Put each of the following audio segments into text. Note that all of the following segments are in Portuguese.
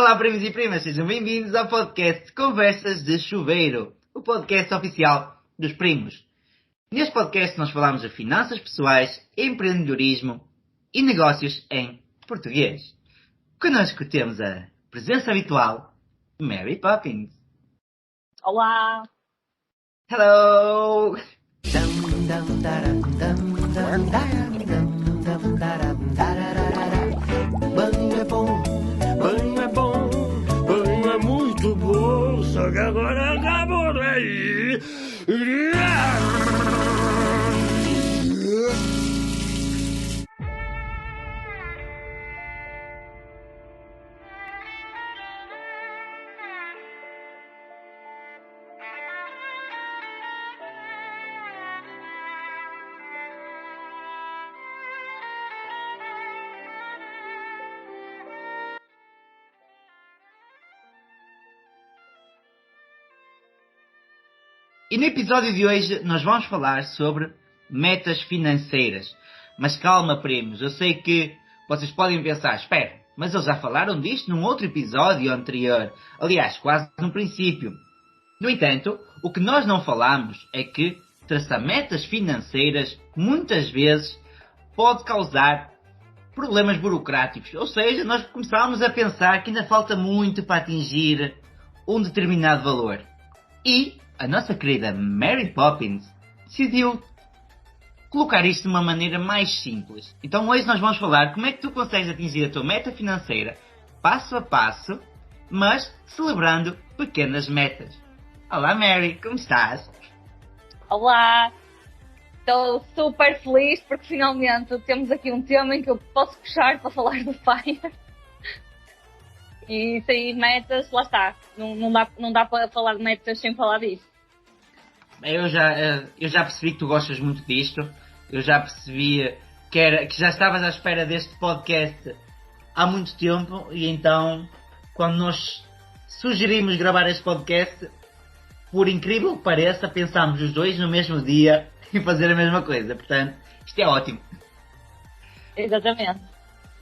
Olá, primos e primas, sejam bem-vindos ao podcast Conversas de Chuveiro, o podcast oficial dos primos. Neste podcast nós falamos de finanças pessoais, empreendedorismo e negócios em português. Connosco temos a presença habitual, Mary Poppins. Olá! Hello! Banho é bom, banho é muito bom, só que agora acabou daí. E no episódio de hoje nós vamos falar sobre metas financeiras. Mas calma, primos, eu sei que vocês podem pensar, espera, mas eles já falaram disto num outro episódio anterior. Aliás, quase no princípio. No entanto, o que nós não falamos é que traçar metas financeiras muitas vezes pode causar problemas burocráticos. Ou seja, nós começamos a pensar que ainda falta muito para atingir um determinado valor. E a nossa querida Mary Poppins decidiu colocar isto de uma maneira mais simples. Então hoje nós vamos falar como é que tu consegues atingir a tua meta financeira passo a passo, mas celebrando pequenas metas. Olá Mary, como estás? Olá! Estou super feliz porque finalmente temos aqui um tema em que eu posso puxar para falar do FIRE. E sem metas, lá está. Não dá para falar de metas sem falar disso. Eu já percebi que tu gostas muito disto. Eu já percebi que já estavas à espera deste podcast há muito tempo. E então, quando nós sugerimos gravar este podcast, por incrível que pareça, pensámos os dois no mesmo dia em fazer a mesma coisa. Portanto, isto é ótimo. Exatamente.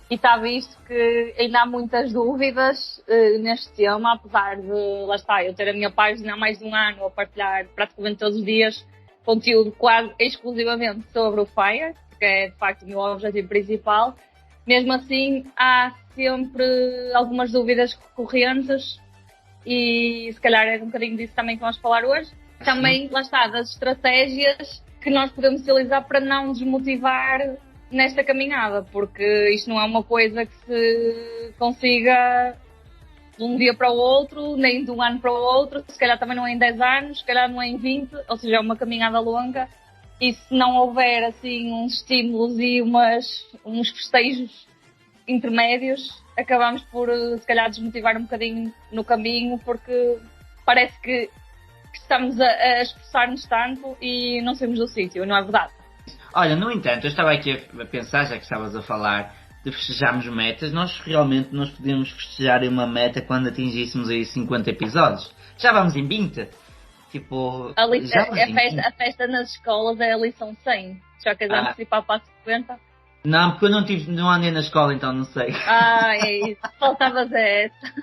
E está visto que ainda há muitas dúvidas neste tema, apesar de, lá está, eu ter a minha página há mais de um ano a partilhar praticamente todos os dias conteúdo quase exclusivamente sobre o FIRE, que é de facto o meu objetivo principal. Mesmo assim, há sempre algumas dúvidas recorrentes e se calhar é um bocadinho disso também que vamos falar hoje. Também, lá está, das estratégias que nós podemos utilizar para não desmotivar nesta caminhada, porque isto não é uma coisa que se consiga de um dia para o outro, nem de um ano para o outro, se calhar também não é em 10 anos, se calhar não é em 20, ou seja, é uma caminhada longa, e se não houver assim uns estímulos e uns festejos intermédios, acabamos por se calhar desmotivar um bocadinho no caminho, porque parece que estamos a esforçar-nos tanto e não saímos do sítio, não é verdade? Olha, no entanto, eu estava aqui a pensar, já que estavas a falar de festejarmos metas, nós podíamos festejar uma meta quando atingíssemos aí 50 episódios. Já vamos em 20? Tipo, a festa nas escolas é a lição 100. Já queres antecipar para a 50? Não, porque eu não andei na escola, então não sei. É isso. Faltavas essa.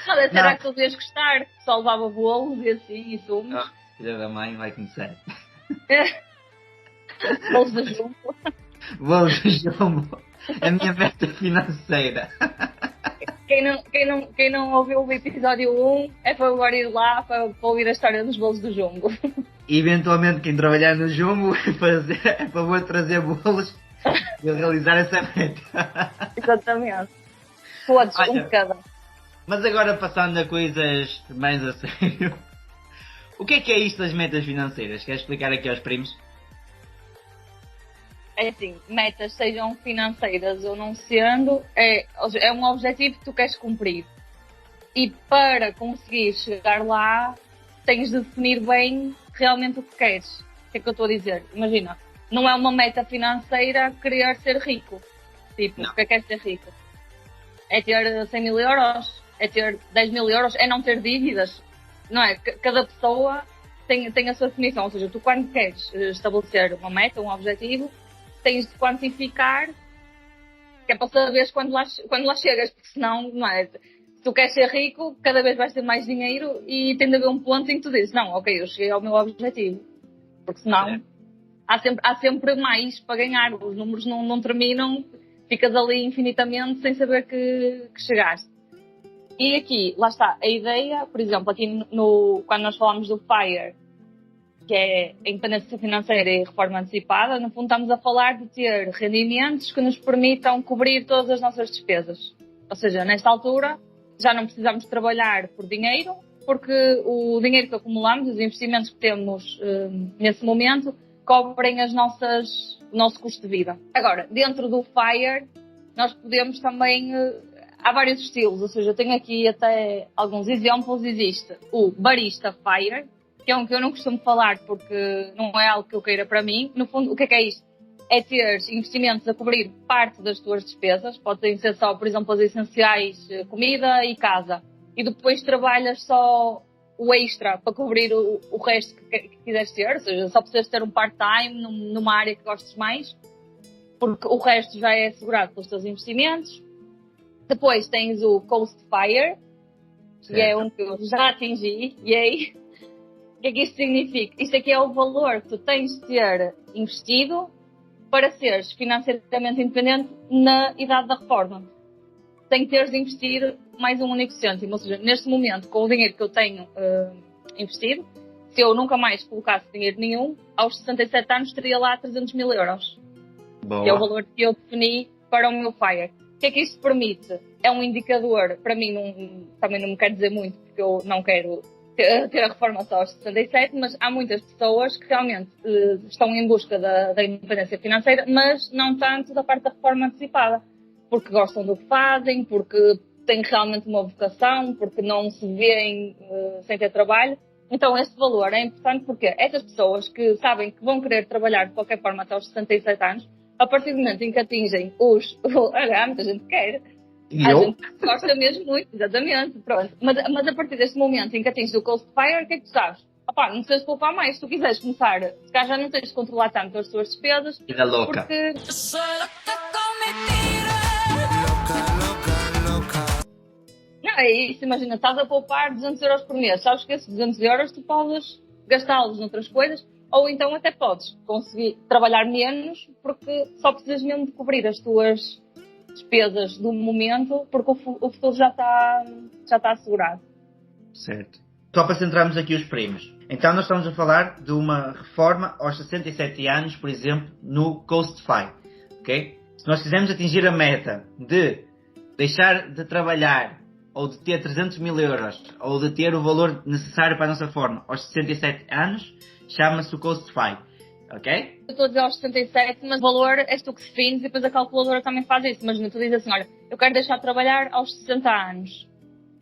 Olha, será que tu devias gostar? Só levava bolos e assim, e sumos. Filha da mãe, vai conhecer. Bolos de jumbo. Bolos de jumbo. A minha meta financeira. Quem não ouviu o episódio 1 é para agora ir lá para ouvir a história dos bolos do jumbo. E eventualmente quem trabalhar no jumbo é para trazer bolos e realizar essa meta. Exatamente. Todos, um de cada. Mas agora passando a coisas mais a sério. O que é isto das metas financeiras? Queres explicar aqui aos primos? É assim, metas sejam financeiras ou não sendo, é um objetivo que tu queres cumprir. E para conseguir chegar lá, tens de definir bem realmente o que queres. O que é que eu estou a dizer? Imagina, não é uma meta financeira querer ser rico. Tipo, o que é ser rico? É ter 100 mil euros? É ter 10 mil euros? É não ter dívidas? Não é? Cada pessoa tem a sua definição. Ou seja, tu quando queres estabelecer uma meta, um objetivo, tens de quantificar, que é para saberes quando lá chegas, porque senão, não é? tu queres ser rico, cada vez vais ter mais dinheiro e tem de haver um ponto em que tu dizes, não, ok, eu cheguei ao meu objetivo. Porque senão há sempre mais para ganhar. Os números não terminam, ficas ali infinitamente sem saber que chegaste. E aqui, lá está, a ideia, por exemplo, aqui quando nós falamos do FIRE, que é a independência financeira e reforma antecipada, no fundo estamos a falar de ter rendimentos que nos permitam cobrir todas as nossas despesas. Ou seja, nesta altura já não precisamos trabalhar por dinheiro, porque o dinheiro que acumulamos, os investimentos que temos nesse momento, cobrem o nosso custo de vida. Agora, dentro do FIRE, nós podemos também... há vários estilos, ou seja, eu tenho aqui até alguns exemplos. Existe o Barista FIRE, que é um que eu não costumo falar porque não é algo que eu queira para mim. No fundo, o que é isto? É ter investimentos a cobrir parte das tuas despesas. Podem ser só, por exemplo, as essenciais, comida e casa. E depois trabalhas só o extra para cobrir o resto que quiseres ter. Ou seja, só precisas ter um part-time numa área que gostes mais, porque o resto já é assegurado pelos teus investimentos. Depois tens o Coast FIRE, que é um que eu já atingi. E aí, o que é que isto significa? Isto aqui é o valor que tu tens de ter investido para seres financeiramente independente na idade da reforma. Sem teres de investir mais um único cêntimo. Ou seja, neste momento, com o dinheiro que eu tenho investido, se eu nunca mais colocasse dinheiro nenhum, aos 67 anos teria lá 300 mil euros. Boa. Que é o valor que eu defini para o meu FIRE. O que é que isto permite? É um indicador, para mim também não me quer dizer muito, porque eu não quero ter a reforma só aos 67, mas há muitas pessoas que realmente estão em busca da independência financeira, mas não tanto da parte da reforma antecipada, porque gostam do que fazem, porque têm realmente uma vocação, porque não se veem sem ter trabalho. Então esse valor é importante porque essas pessoas que sabem que vão querer trabalhar de qualquer forma até aos 67 anos, a partir do momento em que atingem há muita gente que quer. Há gente que gosta mesmo muito, exatamente, pronto. Mas a partir deste momento em que atinges o Coast FIRE, o que é que tu sabes? Opá, não precisas poupar mais. Se tu quiseres começar, se calhar já não tens de controlar tanto as tuas despesas. Vida louca. Porque... Não, é isso, imagina, estás a poupar 200 euros por mês. Sabes que esses 200 euros tu podes gastá-los noutras coisas, ou então até podes conseguir trabalhar menos, porque só precisas mesmo de cobrir as tuas despesas do momento, porque o futuro já está assegurado. Certo. Só para centrarmos aqui os primos. Então nós estamos a falar de uma reforma aos 67 anos, por exemplo, no Coast FIRE. Okay? Se nós quisermos atingir a meta de deixar de trabalhar, ou de ter 300 mil euros, ou de ter o valor necessário para a nossa reforma aos 67 anos, chama-se o Coast FIRE. Ok? Eu estou a dizer aos 67, mas o valor és tu que defines e depois a calculadora também faz isso. Imagina, tu dizes assim, olha, eu quero deixar de trabalhar aos 60 anos,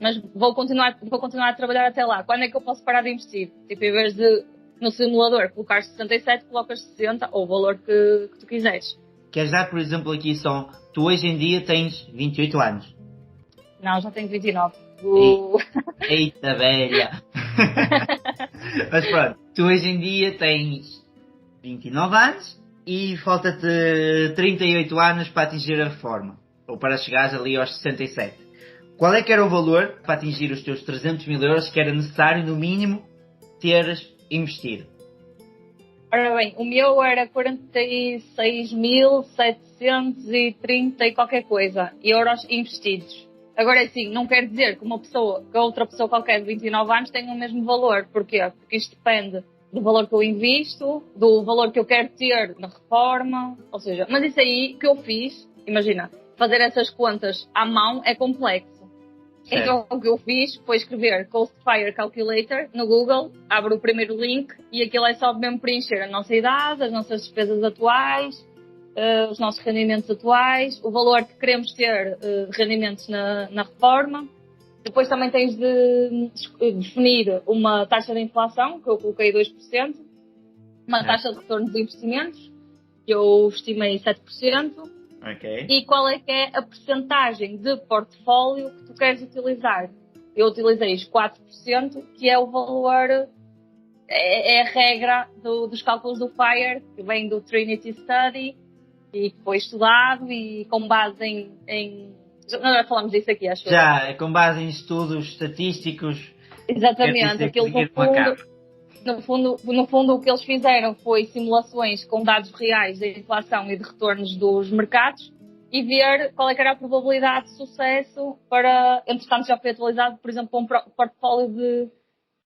mas vou continuar a trabalhar até lá. Quando é que eu posso parar de investir? Tipo, em vez de no simulador colocar 67, colocas 60 ou o valor que tu quiseres. Queres dar, por exemplo, aqui tu hoje em dia tens 28 anos. Não, já tenho 29. Eita velha! Mas pronto, tu hoje em dia tens 29 anos e falta-te 38 anos para atingir a reforma, ou para chegares ali aos 67. Qual é que era o valor para atingir os teus 300 mil euros que era necessário, no mínimo, teres investido? Ora bem, o meu era 46.730 e qualquer coisa euros investidos. Agora, assim, não quer dizer que outra pessoa qualquer de 29 anos tenha o mesmo valor. Porquê? Porque isto depende do valor que eu invisto, do valor que eu quero ter na reforma, ou seja, mas isso aí que eu fiz, imagina, fazer essas contas à mão é complexo. Certo. Então o que eu fiz foi escrever Coast FIRE Calculator no Google, abro o primeiro link e aquilo é só mesmo preencher a nossa idade, as nossas despesas atuais, os nossos rendimentos atuais, o valor que queremos ter rendimentos na reforma. Depois também tens de definir uma taxa de inflação, que eu coloquei 2%, uma taxa de retorno dos investimentos, que eu estimei 7%, Okay. e qual é que é a percentagem de portfólio que tu queres utilizar. Eu utilizei os 4%, que é o valor, é a regra dos cálculos do FIRE, que vem do Trinity Study, e que foi estudado e com base em Nós já falamos disso aqui, acho. Já, com base em estudos estatísticos. Exatamente, aquilo no fundo o que eles fizeram foi simulações com dados reais da inflação e de retornos dos mercados e ver qual é que era a probabilidade de sucesso para, entretanto já foi atualizado, por exemplo, para um portfólio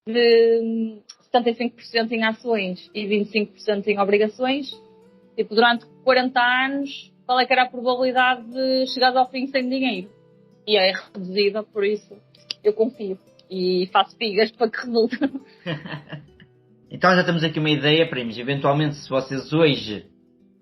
de 75% em ações e 25% em obrigações. Tipo, durante 40 anos, qual é que era a probabilidade de chegar ao fim sem dinheiro? E é reduzida, por isso eu confio e faço pigas para que resulte. Então já temos aqui uma ideia, primos. Eventualmente, se vocês hoje...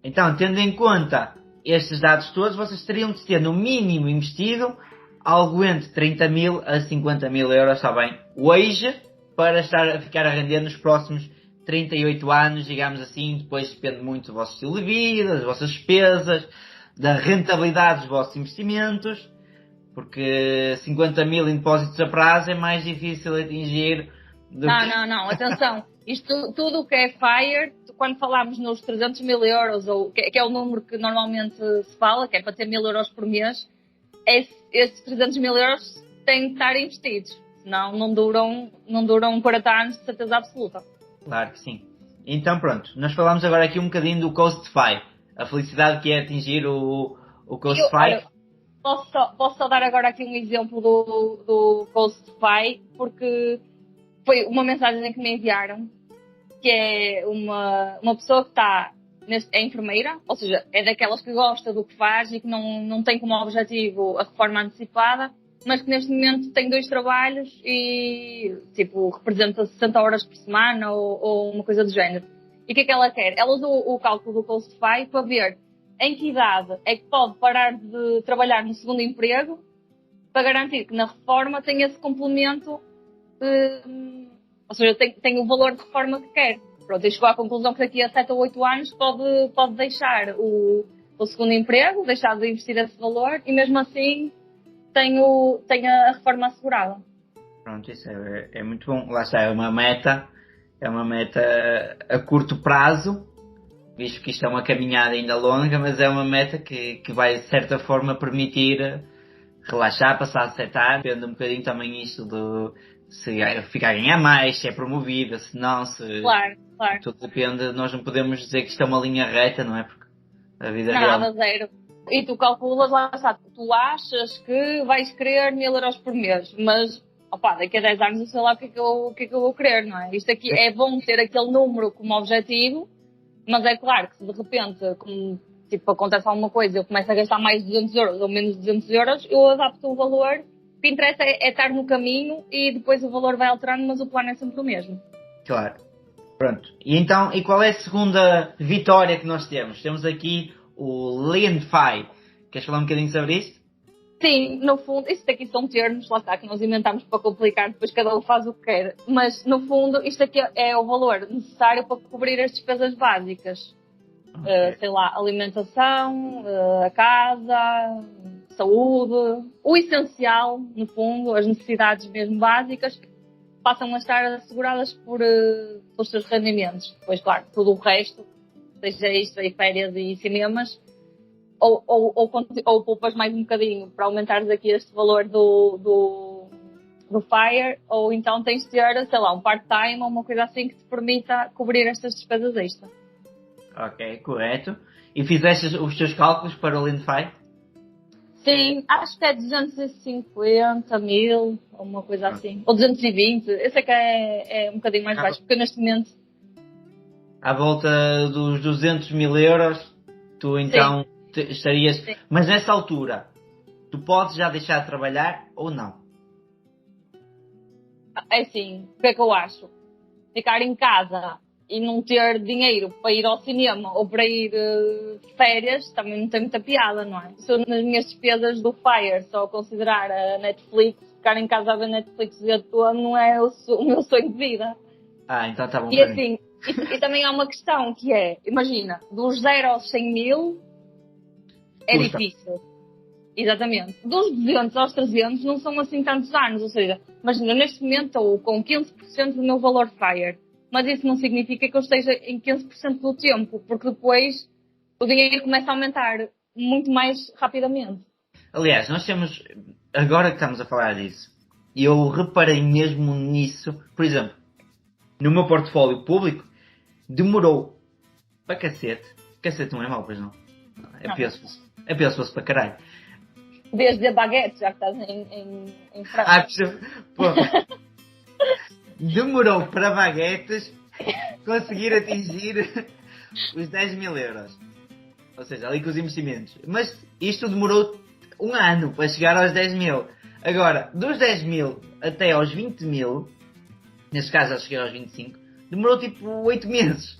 Então, tendo em conta estes dados todos, vocês teriam de ter no mínimo investido algo entre 30 mil a 50 mil euros, está bem? Hoje, para estar a ficar a render nos próximos 38 anos, digamos assim. Depois depende muito do vosso estilo de vida, das vossas despesas, da rentabilidade dos vossos investimentos, porque 50 mil em depósitos a prazo é mais difícil atingir do que... Não, atenção. Isto, tudo o que é FIRE, quando falamos nos 300 mil euros, ou que é o número que normalmente se fala, que é para ter 1000 euros por mês, esses 300 mil euros têm de estar investidos. Senão não duram 40 anos de certeza absoluta. Claro que sim. Então pronto, nós falamos agora aqui um bocadinho do Coastfy. A felicidade que é atingir o Coastfy. Posso só dar agora aqui um exemplo do Coastfy, porque foi uma mensagem que me enviaram, que é uma pessoa que é enfermeira, ou seja, é daquelas que gosta do que faz e que não tem como objetivo a reforma antecipada, mas que neste momento tem 2 trabalhos e, tipo, representa 60 horas por semana ou uma coisa do género. E o que é que ela quer? Ela usa o cálculo do Coastfy para ver em que idade é que pode parar de trabalhar no segundo emprego para garantir que na reforma tem esse complemento, ou seja, tem o valor de reforma que quer. Pronto, e chegou à conclusão que daqui a 7 ou 8 anos pode deixar o segundo emprego, deixar de investir esse valor e mesmo assim tem a reforma assegurada. Pronto, isso é muito bom. Lá está, é uma meta a curto prazo, visto que isto é uma caminhada ainda longa, mas é uma meta que vai de certa forma permitir relaxar, passar a acertar. Depende um bocadinho também isto se ficar a ganhar mais, se é promovida, se não, se... Claro. Tudo depende, nós não podemos dizer que isto é uma linha reta, não é? Porque a vida Nada, real... zero. E tu calculas, lá está, tu achas que vais querer 1000 euros por mês, mas daqui a 10 anos eu sei lá o que é que eu vou querer, não é? Isto aqui é bom ter aquele número como objetivo, mas é claro que se de repente, como, tipo, acontece alguma coisa, eu começo a gastar mais de 200 euros ou menos de 200 euros, eu adapto o valor. O que interessa é estar no caminho e depois o valor vai alterando, mas o plano é sempre o mesmo. Claro. Pronto. E qual é a segunda vitória que nós temos? Temos aqui o Leanfy. Queres falar um bocadinho sobre isto? Sim, no fundo, isto aqui são termos, lá está, que nós inventamos para complicar, depois cada um faz o que quer. Mas, no fundo, isto aqui é o valor necessário para cobrir as despesas básicas. Okay. Sei lá, alimentação, a casa, saúde, o essencial, no fundo, as necessidades mesmo básicas, passam a estar asseguradas pelos seus rendimentos. Depois, claro, tudo o resto, seja isto aí, férias e cinemas, ou poupas mais um bocadinho para aumentares aqui este valor do FIRE, ou então tens de ter, sei lá, um part-time ou uma coisa assim que te permita cobrir estas despesas extra. Ok, correto. E fizeste os teus cálculos para o Leanfy? Sim, acho que é 250 mil, ou uma coisa assim. Ou 220, eu sei que é um bocadinho mais baixo, porque neste momento... À volta dos 200 mil euros, tu então estarias... Sim. Mas nessa altura, tu podes já deixar de trabalhar ou não? É assim, o que é que eu acho? Ficar em casa e não ter dinheiro para ir ao cinema ou para ir de férias, também não tem muita piada, não é? Se eu nas minhas despesas do FIRE só considerar a Netflix, ficar em casa a ver Netflix o dia todo não é o meu sonho de vida. Então está bom. E assim, e também há uma questão que é, imagina, dos 0 aos 100 mil é difícil. Exatamente. Dos 200 aos 300 não são assim tantos anos, ou seja, imagina, neste momento estou com 15% do meu valor FIRE. Mas isso não significa que eu esteja em 15% do tempo, porque depois o dinheiro começa a aumentar muito mais rapidamente. Aliás, nós temos, agora que estamos a falar disso, eu reparei mesmo nisso, por exemplo, no meu portfólio público, demorou para cacete. Cacete não é mau, pois não? É pior se fosse para caralho. Desde a baguete, já que estás em França. Pô, demorou para baguetes conseguir atingir os 10 mil euros. Ou seja, ali com os investimentos. Mas isto demorou um ano para chegar aos 10 mil. Agora, dos 10 mil até aos 20 mil, neste caso já cheguei aos 25, demorou tipo 8 meses.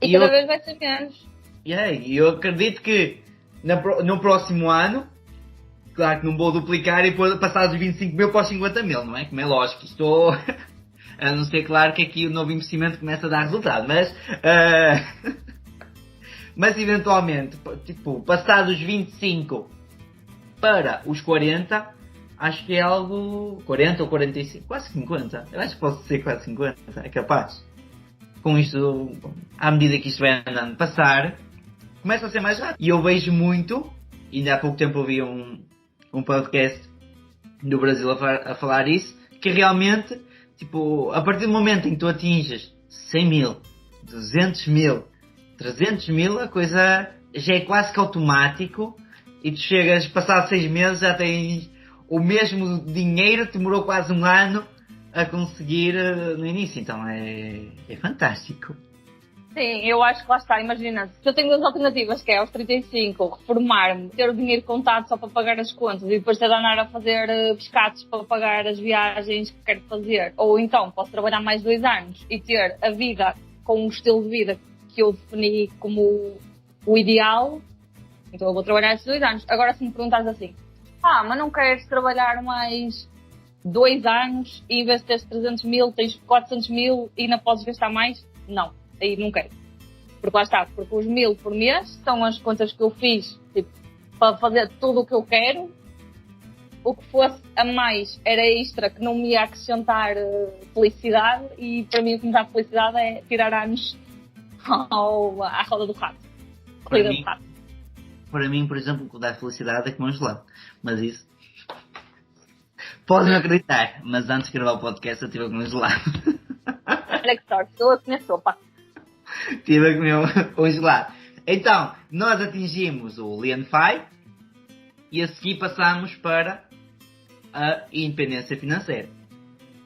E cada vez vai ser menos. E eu acredito que no próximo ano, claro que não vou duplicar e passar dos 25 mil para os 50 mil, não é? Como é lógico, estou... A não ser, claro, que aqui o novo investimento começa a dar resultado, mas... Mas eventualmente, tipo, passar dos 25 para os 40, acho que é algo... 40 ou 45, quase 50. Eu acho que posso ser quase 50, é capaz. Com isto, à medida que isto vai andando passar, começa a ser mais rápido. E eu vejo muito, ainda há pouco tempo ouvi um podcast do Brasil a falar isso, que realmente, tipo, a partir do momento em que tu atinges 100 mil, 200 mil, 300 mil, a coisa já é quase que automático e tu chegas, passado 6 meses, já tens o mesmo dinheiro que demorou quase um ano a conseguir no início. Então é fantástico. Sim, eu acho que lá está, imagina, se eu tenho duas alternativas, que é aos 35, reformar-me, ter o dinheiro contado só para pagar as contas e depois ter de andar a fazer pescados para pagar as viagens que quero fazer. Ou então, posso trabalhar mais 2 anos e ter a vida com o estilo de vida que eu defini como o ideal, então eu vou trabalhar esses 2 anos. Agora, se me perguntares assim, mas não queres trabalhar mais 2 anos e em vez de teres 300 mil, tens 400 mil e ainda podes gastar mais? Não. Aí não quero. Porque lá está, porque os 1000 por mês são as contas que eu fiz, tipo, para fazer tudo o que eu quero. O que fosse a mais era extra que não me ia acrescentar felicidade, e para mim o que me dá felicidade é tirar anos à roda do rato. Corrida do rato. Para mim, por exemplo, o que dá felicidade é comer um gelado. Mas isso... Podem não acreditar, mas antes de gravar o podcast eu estive a comer um gelado. Olha que sorte, estou a comer sopa. Estive a comer um gelado. Então, nós atingimos o Lean 5 e a seguir passamos para a independência financeira.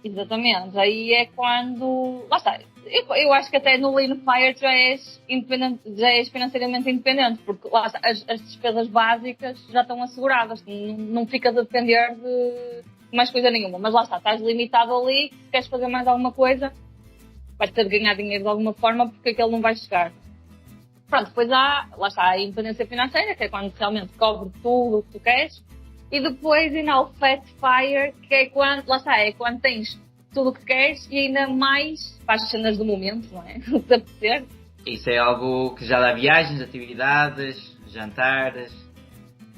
Exatamente, aí é quando... Lá está, eu acho que até no Lean Fire já és financeiramente independente, porque lá está, as despesas básicas já estão asseguradas, não ficas a depender de mais coisa nenhuma, mas lá está, estás limitado ali, se queres fazer mais alguma coisa, vais ter de ganhar dinheiro de alguma forma, porque aquele não vai chegar. Pronto, depois lá está a independência financeira, que é quando realmente cobre tudo o que tu queres. E depois ainda há o Fat Fire, que é quando, lá está, é quando tens tudo o que queres e ainda mais para as cenas do momento, não é? O que apetecer. Isso é algo que já dá viagens, atividades, jantares.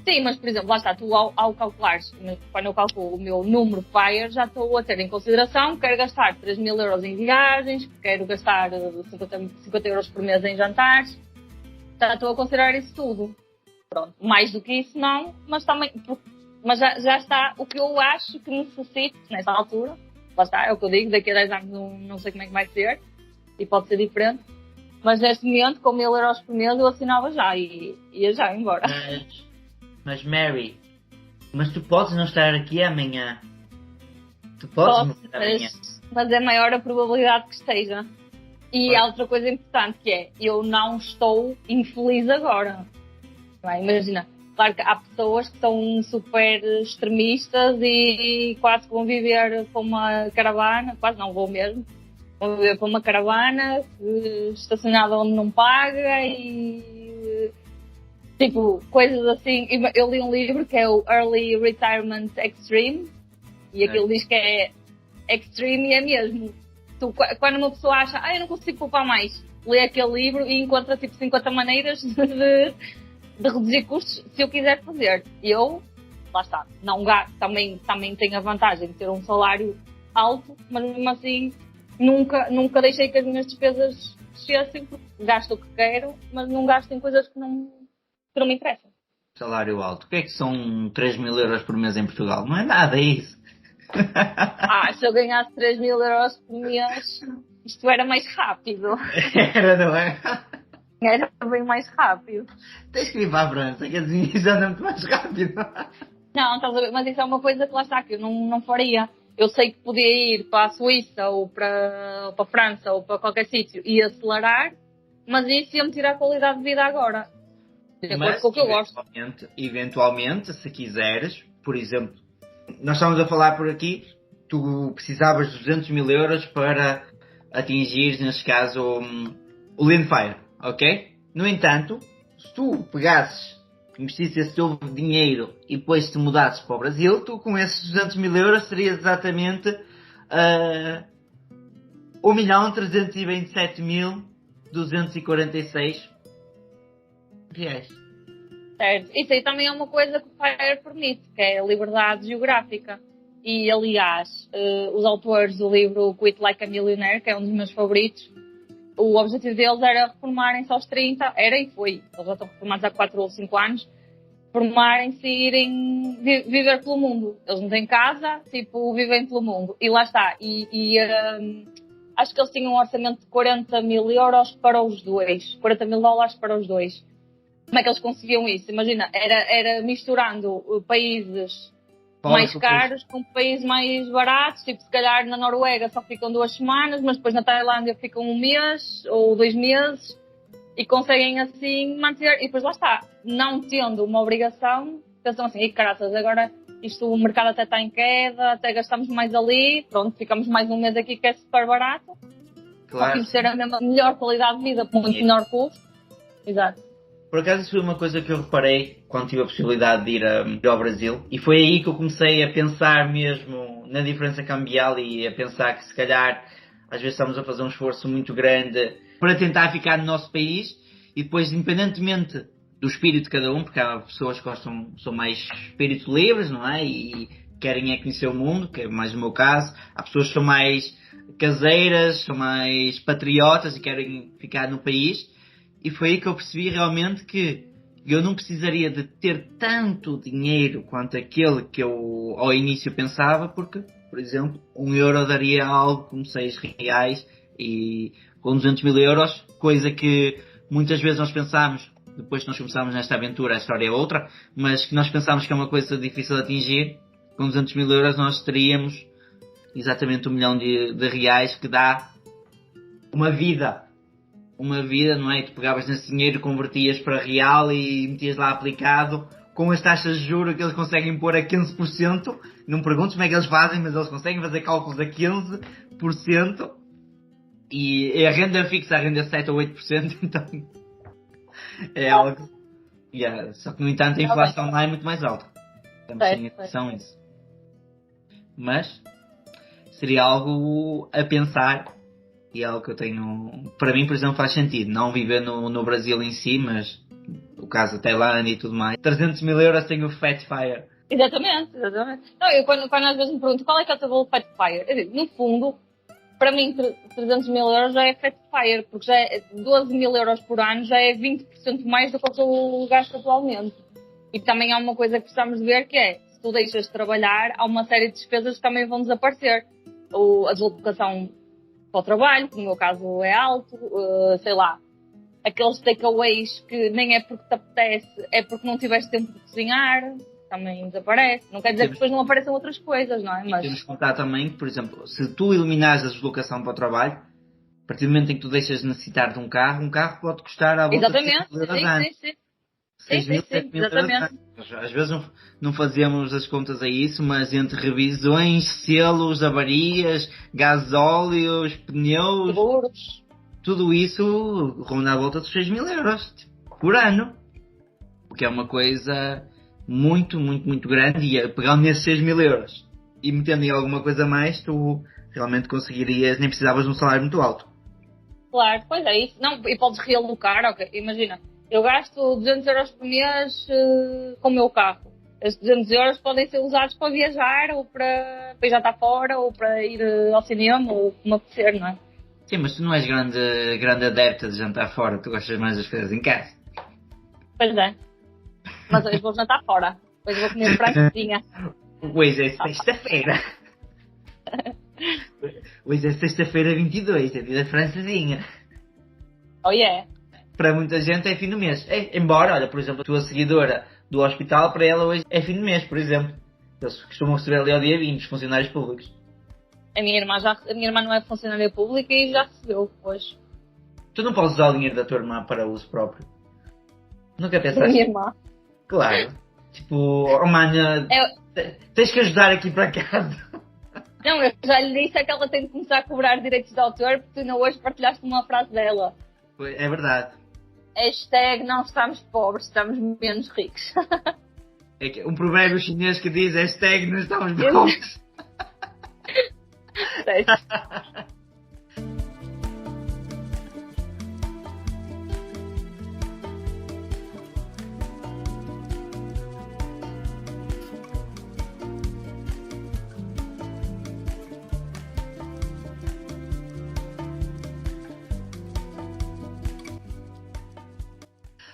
Sim, mas por exemplo, lá está, tu ao calculares, quando eu calculo o meu número Fire, já estou a ter em consideração que quero gastar 3.000 euros em viagens, que quero gastar 50 euros por mês em jantares. Já estou a considerar isso tudo. Pronto, mais do que isso não, mas também, mas já está o que eu acho que necessito nessa altura. Lá está, é o que eu digo, daqui a 10 anos não sei como é que vai ser, e pode ser diferente. Mas neste momento, com 1.000 euros por mês, eu assinava já e ia já embora. Mas Mary, mas tu podes não estar aqui amanhã. Tu podes não estar amanhã. Mas é maior a probabilidade que esteja. E há outra coisa importante que é, eu não estou infeliz agora. Imagina, claro que há pessoas que são super extremistas e quase que vão viver para uma caravana, quase não vou mesmo, vão viver para uma caravana estacionada onde não paga e tipo, coisas assim. Eu li um livro que é o Early Retirement Extreme e aquilo diz que é extreme e é mesmo. Quando uma pessoa acha, eu não consigo poupar mais, lê aquele livro e encontra tipo 50 maneiras de reduzir custos se eu quiser fazer. Eu, lá está, não gasto, também tenho a vantagem de ter um salário alto, mas mesmo assim nunca deixei que as minhas despesas descessem, porque gasto o que quero, mas não gasto em coisas que não me interessam. salário alto. O que é que são 3.000 euros por mês em Portugal? Não é nada isso. Se eu ganhasse 3.000 euros por mês, isto era mais rápido. Era, não é? Era bem mais rápido. Tens que ir para a França, que assim isso anda muito mais rápido. Não, estás a ver? Mas isso é uma coisa que lá está, que eu não faria. Eu sei que podia ir para a Suíça ou para a França ou para qualquer sítio e acelerar, mas isso ia-me tirar a qualidade de vida agora. De acordo com o que eu gosto. Eventualmente, se quiseres, por exemplo, nós estamos a falar por aqui, tu precisavas de 200.000 euros para atingir, neste caso, o Landfire, ok? No entanto, se tu pegasses, investisses esse teu dinheiro e depois te mudasses para o Brasil, tu com esses 200.000 euros terias exatamente 1.327.246 reais. Certo. Isso aí também é uma coisa que o FIRE permite, que é a liberdade geográfica. E, aliás, os autores do livro Quit Like a Millionaire, que é um dos meus favoritos, o objetivo deles era reformarem-se aos 30, era e foi, eles já estão reformados há 4 ou 5 anos, formarem-se e irem viver pelo mundo. Eles não têm casa, tipo, vivem pelo mundo. E lá está. Acho que eles tinham um orçamento de 40.000 euros para os dois, 40.000 dólares para os dois. Como é que eles conseguiam isso? Imagina, era misturando países mais caros com países mais baratos, tipo, se calhar na Noruega só ficam 2 semanas, mas depois na Tailândia ficam 1 mês ou 2 meses e conseguem assim manter. E depois lá está, não tendo uma obrigação, pensam assim, e caraças, agora o mercado até está em queda, até gastamos mais ali, pronto, ficamos mais 1 mês aqui que é super barato. Claro. Conseguimos ter a melhor qualidade de vida por muito menor custo. Exato. Por acaso isso foi uma coisa que eu reparei quando tive a possibilidade de ir ao Brasil, e foi aí que eu comecei a pensar mesmo na diferença cambial e a pensar que se calhar às vezes estamos a fazer um esforço muito grande para tentar ficar no nosso país e depois, independentemente do espírito de cada um, porque há pessoas que são mais espírito livres, não é? E querem conhecer o mundo, que é mais o meu caso. Há pessoas que são mais caseiras, são mais patriotas e querem ficar no país. E foi aí que eu percebi realmente que eu não precisaria de ter tanto dinheiro quanto aquele que eu ao início pensava, porque, por exemplo, 1 euro daria algo como 6 reais, e com 200.000 euros, coisa que muitas vezes nós pensamos, depois que nós começámos nesta aventura, a história é outra, mas que nós pensamos que é uma coisa difícil de atingir, com 200.000 euros nós teríamos exatamente 1 milhão de reais, que dá uma vida, não é? Tu pegavas nesse dinheiro, convertias para real e metias lá aplicado, com as taxas de juros que eles conseguem pôr a 15%. Não perguntes como é que eles fazem, mas eles conseguem fazer cálculos a 15%. E a renda fixa, a renda 7 ou 8%, então é algo. Yeah. Só que, no entanto, a inflação lá é muito mais alta. Estamos sem atenção isso. Mas seria algo a pensar. E é algo que eu tenho, para mim, por exemplo, faz sentido. Não viver no Brasil em si, mas o caso da Tailândia e tudo mais. 300.000 euros tem o Fat Fire. Exatamente. Não, eu quando às vezes me pergunto qual é que é o teu valor Fat Fire, eu digo, no fundo, para mim 300.000 euros já é Fat Fire, porque já é 12.000 euros por ano, já é 20% mais do que eu gasto atualmente. E também há uma coisa que precisamos de ver, que é, se tu deixas de trabalhar, há uma série de despesas que também vão desaparecer. Ou a deslocação para o trabalho, que no meu caso é alto, sei lá, aqueles takeaways que nem é porque te apetece, é porque não tiveste tempo de cozinhar, também desaparece. Não quer dizer que depois não apareçam outras coisas, não é? Mas temos que contar também que, por exemplo, se tu eliminares a deslocação para o trabalho, a partir do momento em que tu deixas de necessitar de um carro pode custar à volta de 6 mil euros anos. Sim. 6.000, 7.000 euros. Às vezes não fazemos as contas a isso, mas entre revisões, selos, avarias, gasóleos, pneus, seguros, tudo isso ronda à volta dos 6.000 euros por ano. O que é uma coisa muito, muito, muito grande. E pegando nesses 6.000 euros e metendo em alguma coisa a mais, tu realmente conseguirias, nem precisavas de um salário muito alto. Claro, pois é isso. Não, e podes realocar, ok, imagina. Eu gasto 200 euros por mês com o meu carro. Esses 200 euros podem ser usados para viajar, ou para ir jantar fora, ou para ir ao cinema, ou como apetecer, não é? Sim, mas tu não és grande adepta de jantar fora, tu gostas mais das coisas em casa. Pois é. Mas hoje vou jantar fora. Hoje vou comer francesinha. Hoje é sexta-feira. Hoje é sexta-feira 22, é dia da francesinha. Oh yeah. Para muita gente é fim do mês. Embora, olha, por exemplo, a tua seguidora do hospital, para ela hoje é fim do mês, por exemplo. Eles costumam receber ali ao dia 20, os funcionários públicos. A minha irmã não é funcionária pública e já recebeu hoje. Tu não podes usar o dinheiro da tua irmã para uso próprio? Nunca Da pensaste? minha irmã. Claro. Tipo, oh mana, tens que ajudar aqui para casa. Não, eu já lhe disse que ela tem de começar a cobrar direitos de autor, porque tu ainda hoje partilhaste uma frase dela. É verdade. Hashtag não estamos pobres, estamos menos ricos. É um provérbio chinês que diz hashtag não estamos pobres.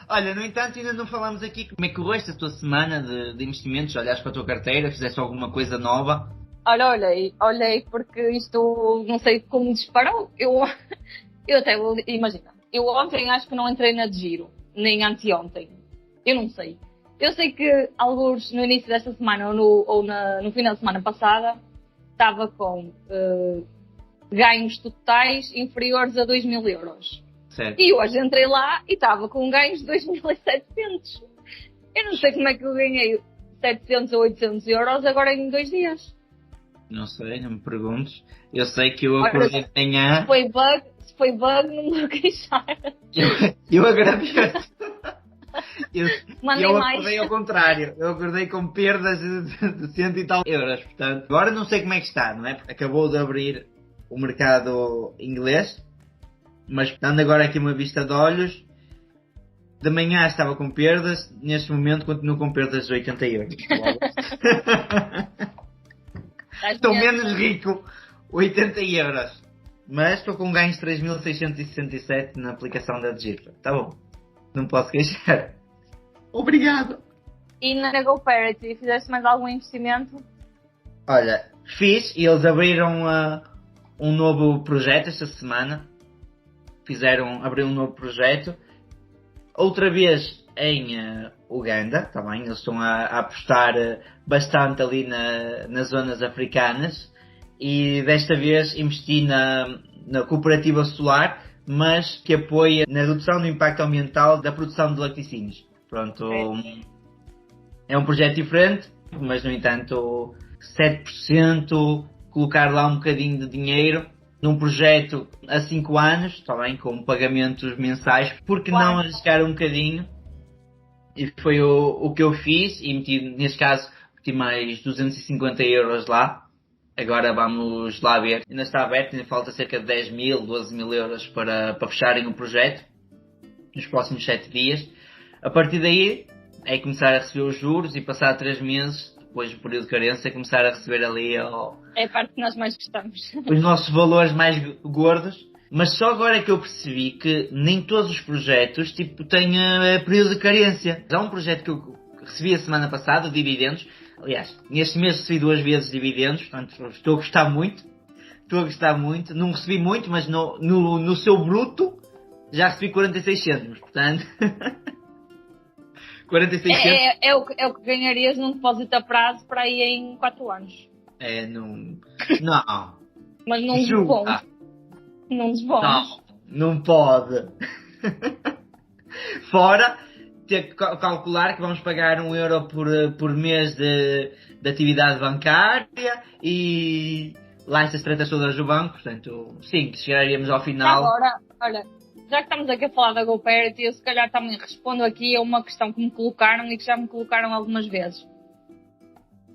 Olha, no entanto, ainda não falamos aqui como é que correu esta tua semana de investimentos. Olhaste para a tua carteira, fizeste alguma coisa nova? Olha, olhei porque isto não sei como disparou. Eu até vou, imagina, eu ontem acho que não entrei na de giro, nem anteontem. Eu não sei. Eu sei que alguns no início desta semana ou no final da semana passada estava com ganhos totais inferiores a 2.000 euros. Certo. E hoje entrei lá e estava com ganhos de 2.700. Eu não sei como é que eu ganhei 700 ou 800 euros agora em 2 dias. Não sei, não me perguntes. Eu sei que eu acordei de manhã. Se foi bug, não me vou queixar. Eu agradeço. Eu mais. acordei ao contrário. Eu acordei com perdas de 100 e tal euros. Portanto, agora não sei como é que está, não é? Porque acabou de abrir o mercado inglês. Mas dando agora aqui uma vista de olhos, de manhã estava com perdas, neste momento continuo com perdas de 80 euros. Estou menos rico, 80 euros. Mas estou com ganhos de 3.667 na aplicação da Digita. Tá bom, não posso queixar. Obrigado. E na GoParity, fizeste mais algum investimento? Olha, fiz e eles abriram um novo projeto esta semana. Abriram um novo projeto, outra vez em Uganda, também eles estão a apostar bastante ali nas zonas africanas e desta vez investi na cooperativa solar, mas que apoia na redução do impacto ambiental da produção de laticínios. Pronto, é um projeto diferente, mas no entanto 7%, colocar lá um bocadinho de dinheiro num projeto a 5 anos, também com pagamentos mensais, porque não arriscar um bocadinho? E foi o que eu fiz, e neste caso meti mais 250 euros lá. Agora vamos lá ver. Ainda está aberto, ainda falta cerca de 10.000, 12.000 euros para fecharem o projeto nos próximos 7 dias. A partir daí é começar a receber os juros e passar 3 meses, depois do período de carência, começar a receber ali é a parte que nós mais gostamos. Os nossos valores mais gordos. Mas só agora é que eu percebi que nem todos os projetos têm período de carência. Há um projeto que eu recebi a semana passada, dividendos. Aliás, neste mês recebi 2 vezes dividendos, portanto estou a gostar muito. Não recebi muito, mas no seu bruto já recebi 46 cêntimos, portanto... 46 cêntimos. É o que ganharias num depósito a prazo para aí em 4 anos. Não. Mas num dos bons. Num dos bons. Não pode. Fora ter que calcular que vamos pagar 1 euro por mês de atividade bancária e lá essas tretas todas do banco, portanto, sim, chegaríamos ao final. Agora, olha, já que estamos aqui a falar da GoParity, eu se calhar também respondo aqui a uma questão que me colocaram e que já me colocaram algumas vezes.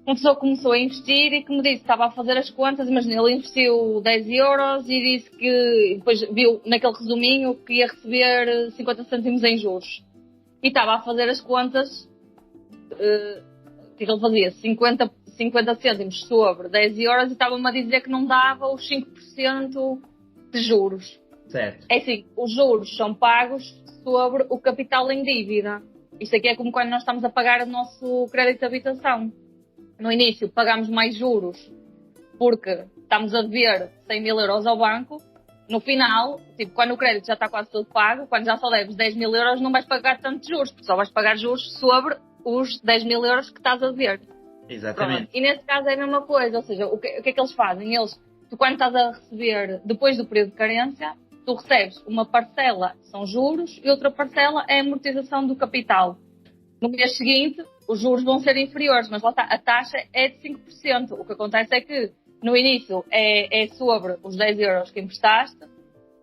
Uma pessoa começou a investir e que me disse que estava a fazer as contas, imagina, ele investiu 10 euros e disse que depois viu naquele resuminho que ia receber 50 cêntimos em juros. E estava a fazer as contas, o que ele fazia? 50 cêntimos sobre 10 euros e estava-me a dizer que não dava os 5% de juros. Certo. É assim, os juros são pagos sobre o capital em dívida. Isto aqui é como quando nós estamos a pagar o nosso crédito de habitação. No início pagamos mais juros porque estamos a dever 100 mil euros ao banco. No final, tipo, quando o crédito já está quase todo pago, quando já só deves 10 mil euros, não vais pagar tantos juros, porque só vais pagar juros sobre os 10 mil euros que estás a dever. Exatamente. Pronto. E nesse caso é a mesma coisa, ou seja, o que é que eles fazem? Tu quando estás a receber, depois do período de carência, tu recebes uma parcela, são juros, e outra parcela é a amortização do capital. No mês seguinte, os juros vão ser inferiores, mas lá está, a taxa é de 5%. O que acontece é que, no início, é sobre os 10 euros que emprestaste,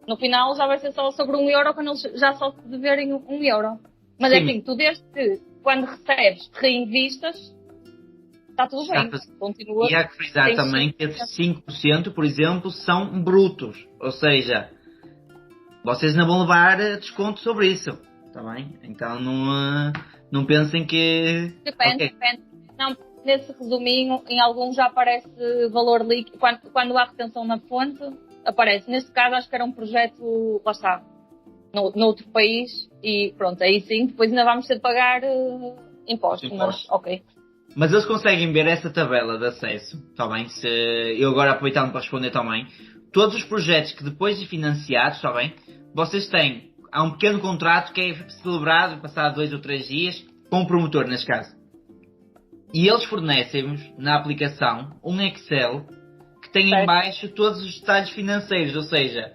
no final já vai ser só sobre 1 euro, quando eles já só te deverem 1 euro. Mas é assim, tu desde que, quando recebes, reinvistas, está tudo bem. Continua. E há que frisar também que esses 5%, por exemplo, são brutos. Ou seja, vocês não vão levar desconto sobre isso. Está bem? Então não pensem que... Depende. Não, nesse resuminho, em alguns já aparece valor líquido. Quando há retenção na fonte, aparece. Neste caso, acho que era um projeto, lá está, noutro país. E pronto, aí sim, depois ainda vamos ter de pagar impostos. Mas, ok. Mas eles conseguem ver essa tabela de acesso, está bem? Se eu agora aproveitando para responder também, todos os projetos que depois de financiados, está bem? Vocês têm, há um pequeno contrato que é celebrado, passado 2 ou 3 dias, com o promotor, neste caso. E eles fornecem-nos, na aplicação, um Excel que tem em baixo todos os detalhes financeiros, ou seja,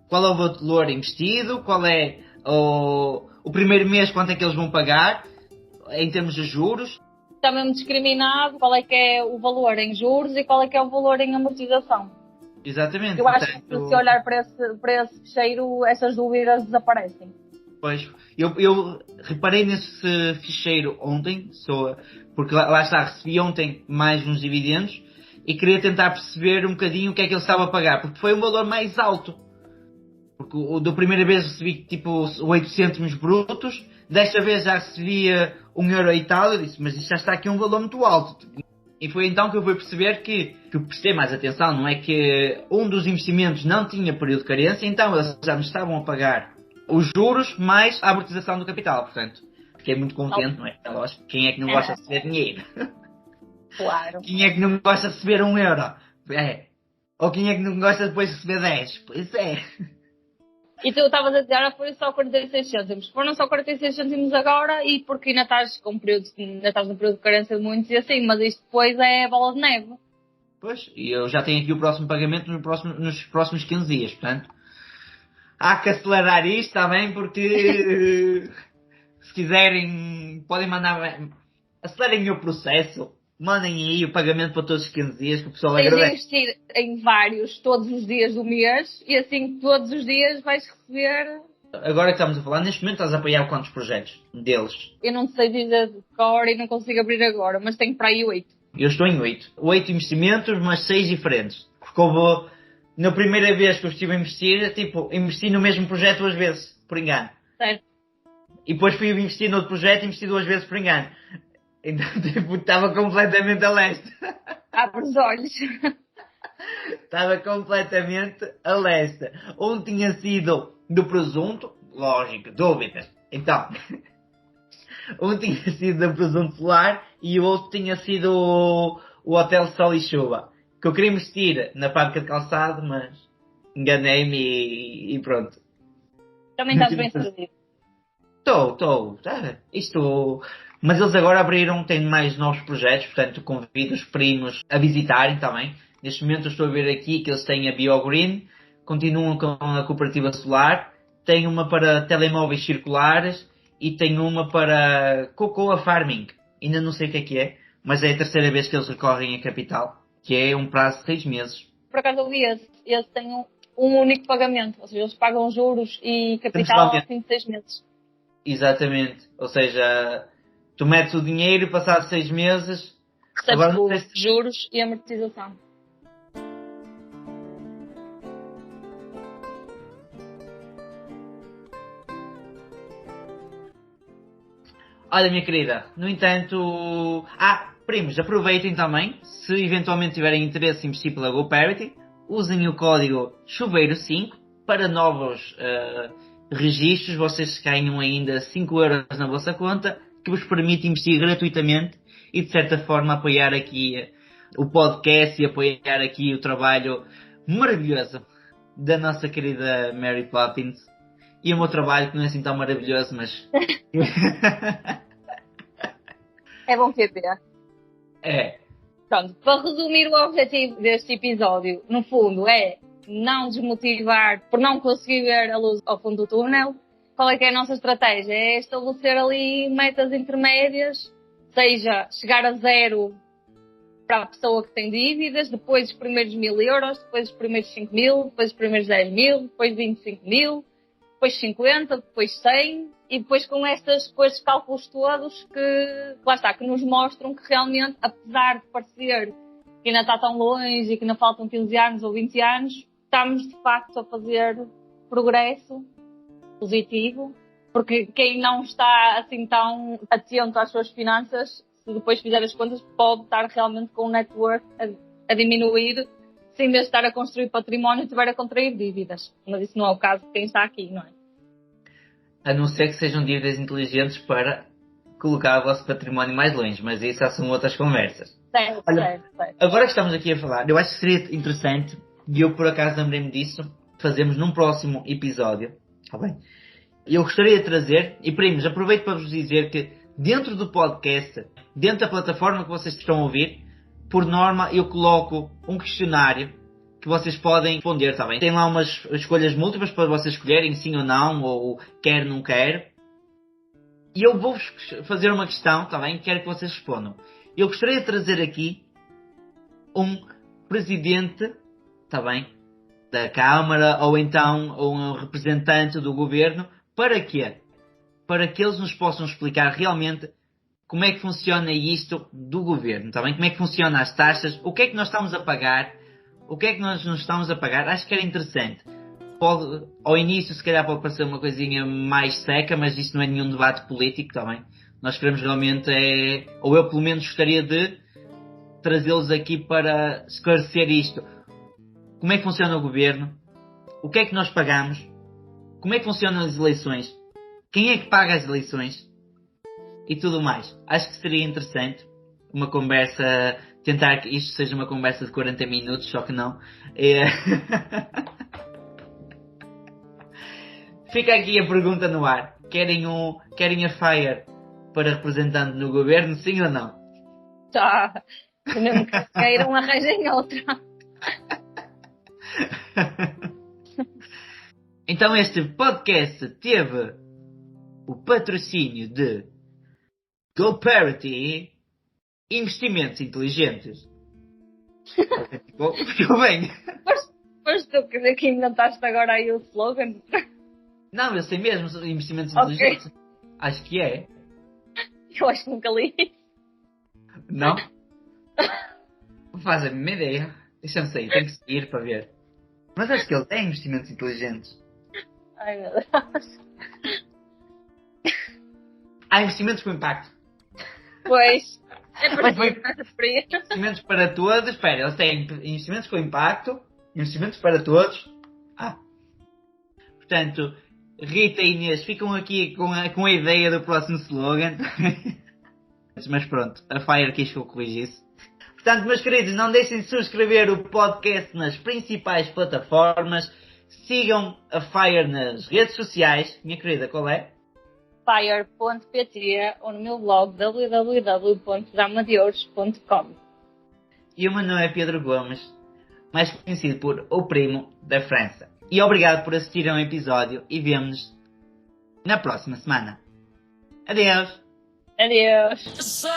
qual é o valor investido, qual é o primeiro mês, quanto é que eles vão pagar, em termos de juros. Está mesmo discriminado qual é que é o valor em juros e qual é que é o valor em amortização. Exatamente. Eu acho que se olhar para esse ficheiro, essas dúvidas desaparecem. Pois, eu reparei nesse ficheiro ontem, porque lá está, recebi ontem mais uns dividendos e queria tentar perceber um bocadinho o que é que ele estava a pagar, porque foi um valor mais alto. Porque da primeira vez recebi tipo 8 brutos, desta vez já recebia 1 euro e tal, eu disse, mas isto já está aqui um valor muito alto. E foi então que eu fui perceber que prestei mais atenção, não é que um dos investimentos não tinha período de carência, então eles já me estavam a pagar os juros mais a amortização do capital, portanto, fiquei muito contente, não é? É lógico, quem é que não gosta de receber dinheiro? Claro. Quem é que não gosta de receber 1 euro? É. Ou quem é que não gosta depois de receber 10? Pois é. E tu estavas a dizer, foi só 46 cêntimos. Foram só 46 cêntimos agora e porque ainda estás no período de carência de muitos e assim, mas isto depois é bola de neve. Pois, e eu já tenho aqui o próximo pagamento nos próximos 15 dias, portanto, há que acelerar isto, está bem? Porque se quiserem, podem mandar, acelerem o processo, mandem aí o pagamento para todos os 15 dias que o pessoal agradece. Tens de investir em vários todos os dias do mês e assim todos os dias vais receber. Agora que estamos a falar, neste momento estás a apoiar quantos projetos deles? Eu não sei dizer de cor e não consigo abrir agora, mas tenho para aí 8. Eu estou em 8. 8 investimentos, mas 6 diferentes. Porque houve, na primeira vez que eu estive a investir, investi no mesmo projeto 2 vezes, por engano. Certo. E depois fui investir no outro projeto e investi 2 vezes por engano. Então, estava completamente a leste. Abre os olhos. Estava completamente a leste. Um tinha sido do presunto, lógico, dúvidas. Então, um tinha sido do presunto solar e o outro tinha sido o Hotel Sol e Chuva. Que eu queria investir na fábrica de calçado, mas enganei-me e pronto. Também estás bem servido. Estou. Mas eles agora têm mais novos projetos, portanto convido os primos a visitarem também. Neste momento eu estou a ver aqui que eles têm a BioGreen, continuam com a cooperativa solar, têm uma para telemóveis circulares e têm uma para Cocoa Farming. Ainda não sei o que é, mas é a terceira vez que eles recorrem a capital, que é um prazo de 6 meses. Por acaso eu vi esse tem um único pagamento, ou seja, eles pagam juros e capital ao fim de 6 meses. Exatamente, ou seja, tu metes o dinheiro e passados 6 meses recebes juros e amortização. Olha, minha querida, no entanto... primos, aproveitem também, se eventualmente tiverem interesse em investir pela GoParity, usem o código chuveiro5 para novos registros, vocês ganham ainda 5 euros na vossa conta que vos permite investir gratuitamente e de certa forma apoiar aqui o podcast e apoiar aqui o trabalho maravilhoso da nossa querida Mary Poppins e o meu trabalho que não é assim tão maravilhoso, mas É bom que ver. é. Pronto, para resumir o objetivo deste episódio, no fundo, é não desmotivar por não conseguir ver a luz ao fundo do túnel. Qual é que é a nossa estratégia? É estabelecer ali metas intermédias, seja chegar a zero para a pessoa que tem dívidas, depois os primeiros 1.000 euros, depois os primeiros 5.000, depois os primeiros 10.000, depois 25.000, depois 50, depois 100, e depois com estes cálculos todos que, lá está, que nos mostram que realmente, apesar de parecer que ainda está tão longe e que ainda faltam 15 anos ou 20 anos, estamos de facto a fazer progresso positivo, porque quem não está assim tão atento às suas finanças, se depois fizer as contas, pode estar realmente com o net worth a diminuir, se em vez de estar a construir património, estiver a contrair dívidas. Mas isso não é o caso de quem está aqui, não é? A não ser que sejam dívidas inteligentes para colocar o vosso património mais longe, mas isso já são outras conversas. Certo. Agora que estamos aqui a falar, eu acho que seria interessante, e eu por acaso lembrei-me disso, fazermos num próximo episódio, está bem? Eu gostaria de trazer, e primos, aproveito para vos dizer que dentro do podcast, dentro da plataforma que vocês estão a ouvir, por norma eu coloco um questionário que vocês podem responder, está bem? Tem lá umas escolhas múltiplas para vocês escolherem sim ou não, ou quer, não quer. E eu vou-vos fazer uma questão, está bem? Quero que vocês respondam. Eu gostaria de trazer aqui um presidente, está bem? Da Câmara, ou então um representante do governo. Para quê? Para que eles nos possam explicar realmente como é que funciona isto do governo, está bem? Como é que funciona as taxas, o que é que nós estamos a pagar, o que é que nós não estamos a pagar. Acho que era interessante. Pode, ao início, se calhar pode parecer uma coisinha mais seca, mas isso não é nenhum debate político, está bem? Nós queremos realmente, ou eu pelo menos gostaria de trazê-los aqui para esclarecer isto. Como é que funciona o governo? O que é que nós pagamos? Como é que funcionam as eleições? Quem é que paga as eleições? E tudo mais. Acho que seria interessante uma conversa, tentar que isto seja uma conversa de 40 minutos, só que não. Fica aqui a pergunta no ar. Querem a Fire para representante no governo, sim ou não? Tá. Mesmo que queiram, arranjem outra. Então este podcast teve o patrocínio de GoParity Investimentos Inteligentes. Ficou bem. Mas tu que inventaste agora aí o slogan? Não, eu sei mesmo, investimentos Okay. inteligentes. Acho que é. Eu acho que nunca li. Não? Não faz a mesma ideia. Deixa-me sair, tenho que seguir para ver. Mas acho que ele tem investimentos inteligentes. Ai meu Deus. Há investimentos com impacto. Pois. É para Mas foi- Investimentos para todos. Espera, eles têm investimentos com impacto. Investimentos para todos. Portanto, Rita e Inês ficam aqui com a ideia do próximo slogan. Mas pronto, a Fire quis que eu corrigisse. Portanto, meus queridos, não deixem de subscrever o podcast nas principais plataformas. Sigam a Fire nas redes sociais. Minha querida, qual é? Fire.pt ou no meu blog www.damadeuros.com. E o meu nome é Pedro Gomes, mais conhecido por O Primo da França. E obrigado por assistirem ao episódio e vemo-nos na próxima semana. Adeus! Adeus! Soy